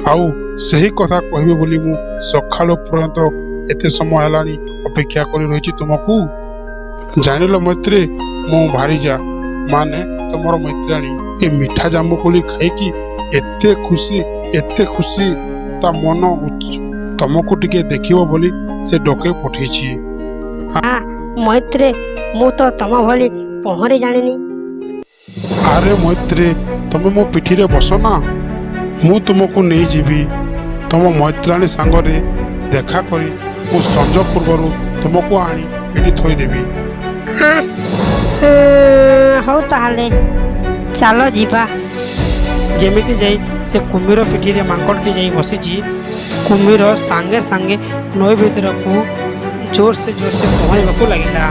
ଆଉ ସେହି କଥା କହିବି ବୋଲି ମୁଁ ସକାଳ ପର୍ଯ୍ୟନ୍ତ ଏତେ ସମୟ ହେଲାଣି ଅପେକ୍ଷା କରି ରହିଛି ତୁମକୁ। ଜାଣିଲ ମୈତ୍ରୀ, ମୁଁ ଭାରିଜା ମାନେ ତମର ମୈତ୍ରାଣୀ ଏ ମିଠା ଜାମୁକୋଳି ଖାଇକି ଏତେ ଖୁସି ତା ମନ ତମକୁ ଟିକେ ଦେଖିବ ବୋଲି ସେ ଡକେଇ ପଠେଇଛି। ମୈତ୍ରୀ, ମୁଁ ତ ତମ ଭଳି ପହଁରି ଜାଣିନି। ଆରେ ମୈତ୍ରୀ, ତମେ ମୋ ପିଠିରେ ବସ ନା, ମୁଁ ତୁମକୁ ନେଇଯିବି। ତମ ମୈତ୍ରାଣୀ ସାଙ୍ଗରେ ଦେଖା କରି ମୁଁ ସଞ୍ଜ ପୂର୍ବରୁ ତୁମକୁ ଆଣି ଏଠି ଥୋଇଦେବି। ହଉ ତାହେଲେ ଚାଲ ଯିବା। ଯେମିତି ଯାଇ ସେ କୁମ୍ଭୀର ପିଠିରେ ମାଙ୍କଡ଼ଟି ଯାଇ ବସିଛି, କୁମ୍ଭୀର ସାଙ୍ଗେ ସାଙ୍ଗେ ନଈ ଭିତରକୁ ଜୋରସେ ପହଁରିବାକୁ ଲାଗିଲା।